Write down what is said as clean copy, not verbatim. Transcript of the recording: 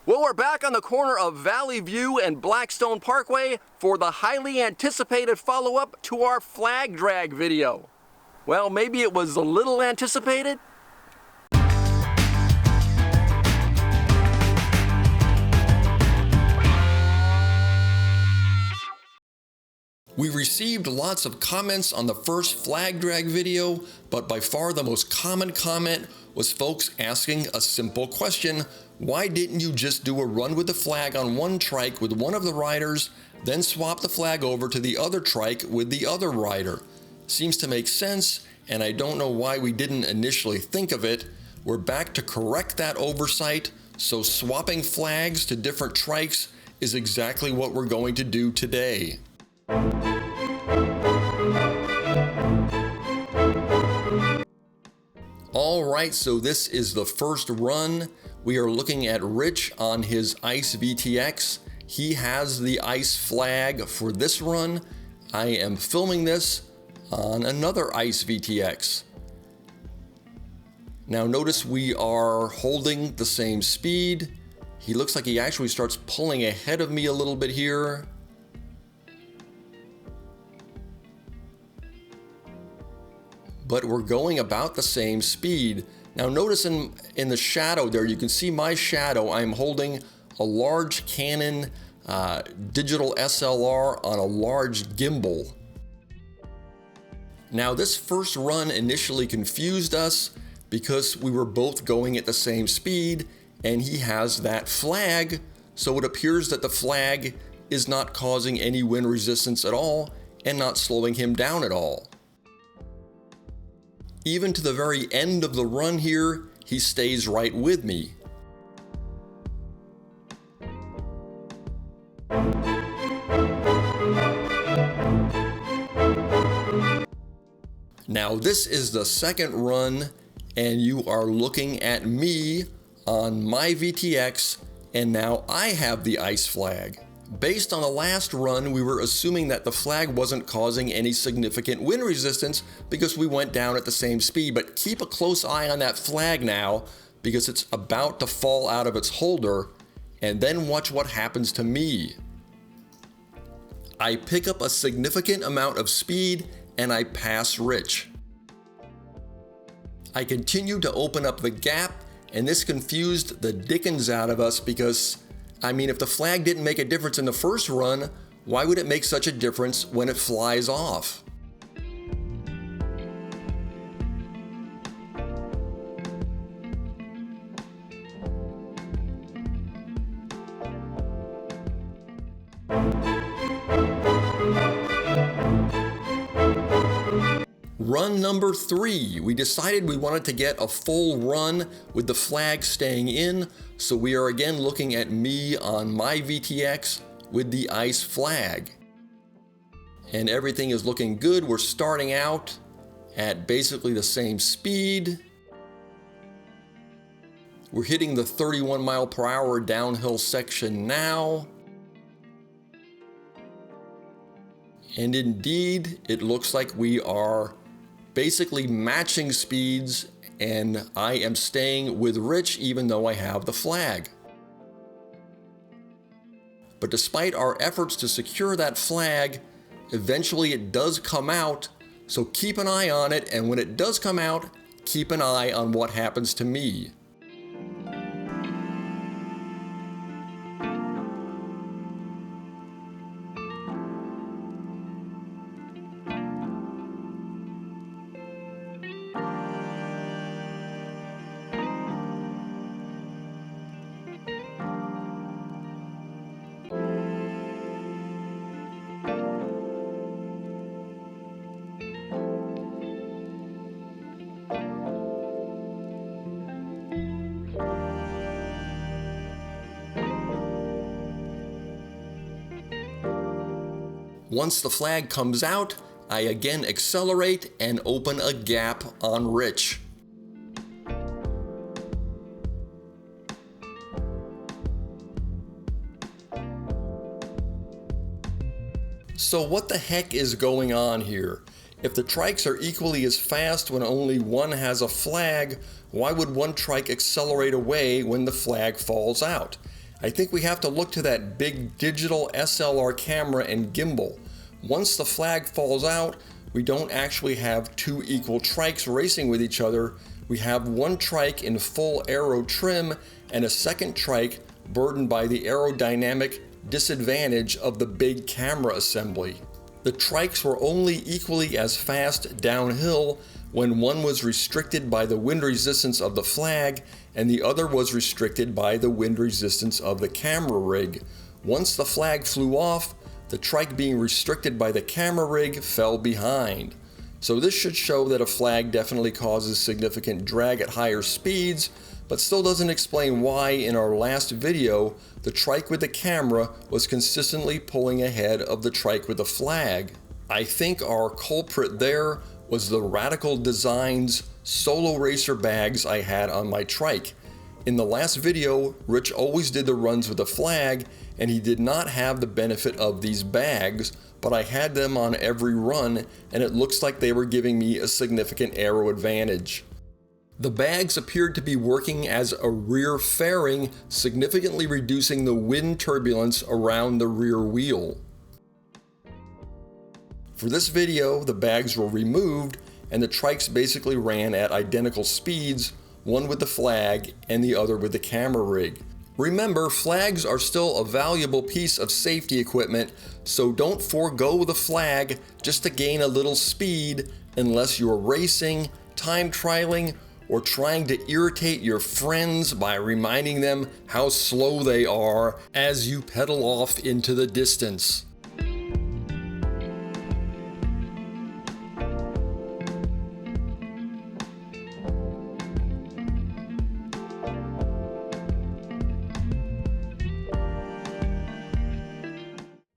Well, we're back on the corner of Valley View and Blackstone Parkway for the highly anticipated follow-up to our flag drag video. Well, maybe it was a little anticipated? We received lots of comments on the first flag drag video, but by far the most common comment was folks asking a simple question: why didn't you just do a run with the flag on one trike with one of the riders, then swap the flag over to the other trike with the other rider? Seems to make sense, and I don't know why we didn't initially think of it. We're back to correct that oversight, so swapping flags to different trikes is exactly what we're going to do today. Alright, so this is the first run. We are looking at Rich on his Ice VTX. He has the Ice flag for this run. I am filming this on another Ice VTX. Now notice we are holding the same speed. He looks like he actually starts pulling ahead of me a little bit here. But we're going about the same speed. Now notice in the shadow there, you can see my shadow. I'm holding a large Canon digital SLR on a large gimbal. Now this first run initially confused us because we were both going at the same speed, and he has that flag, so it appears that the flag is not causing any wind resistance at all and not slowing him down at all. Even to the very end of the run here, he stays right with me. Now this is the second run, and you are looking at me on my VTX, and now I have the Ice flag. Based on the last run, we were assuming that the flag wasn't causing any significant wind resistance because we went down at the same speed, but keep a close eye on that flag now because it's about to fall out of its holder, and then watch what happens to me. I pick up a significant amount of speed and I pass Rich. I continue to open up the gap, and this confused the dickens out of us because, I mean, if the flag didn't make a difference in the first run, why would it make such a difference when it flies off? Run number 3, we decided we wanted to get a full run with the flag staying in, so we are again looking at me on my VTX with the Ice flag. And everything is looking good. We're starting out at basically the same speed. We're hitting the 31 mile per hour downhill section now. And indeed, it looks like we are basically matching speeds, and I am staying with Rich even though I have the flag. But despite our efforts to secure that flag, eventually it does come out, so keep an eye on it, and when it does come out, keep an eye on what happens to me. Once the flag comes out, I again accelerate and open a gap on Rich. So what the heck is going on here? If the trikes are equally as fast when only one has a flag, why would one trike accelerate away when the flag falls out? I think we have to look to that big digital SLR camera and gimbal. Once the flag falls out, we don't actually have two equal trikes racing with each other. We have one trike in full aero trim and a second trike burdened by the aerodynamic disadvantage of the big camera assembly. The trikes were only equally as fast downhill when one was restricted by the wind resistance of the flag and the other was restricted by the wind resistance of the camera rig. Once the flag flew off, the trike being restricted by the camera rig fell behind. So this should show that a flag definitely causes significant drag at higher speeds, but still doesn't explain why in our last video the trike with the camera was consistently pulling ahead of the trike with the flag. I think our culprit there was the Radical Designs Solo Racer bags I had on my trike. In the last video, Rich always did the runs with the flag and he did not have the benefit of these bags, but I had them on every run and it looks like they were giving me a significant aero advantage. The bags appeared to be working as a rear fairing, significantly reducing the wind turbulence around the rear wheel. For this video, the bags were removed and the trikes basically ran at identical speeds, one with the flag and the other with the camera rig. Remember, flags are still a valuable piece of safety equipment, so don't forego the flag just to gain a little speed unless you're racing, time trialing, or trying to irritate your friends by reminding them how slow they are as you pedal off into the distance.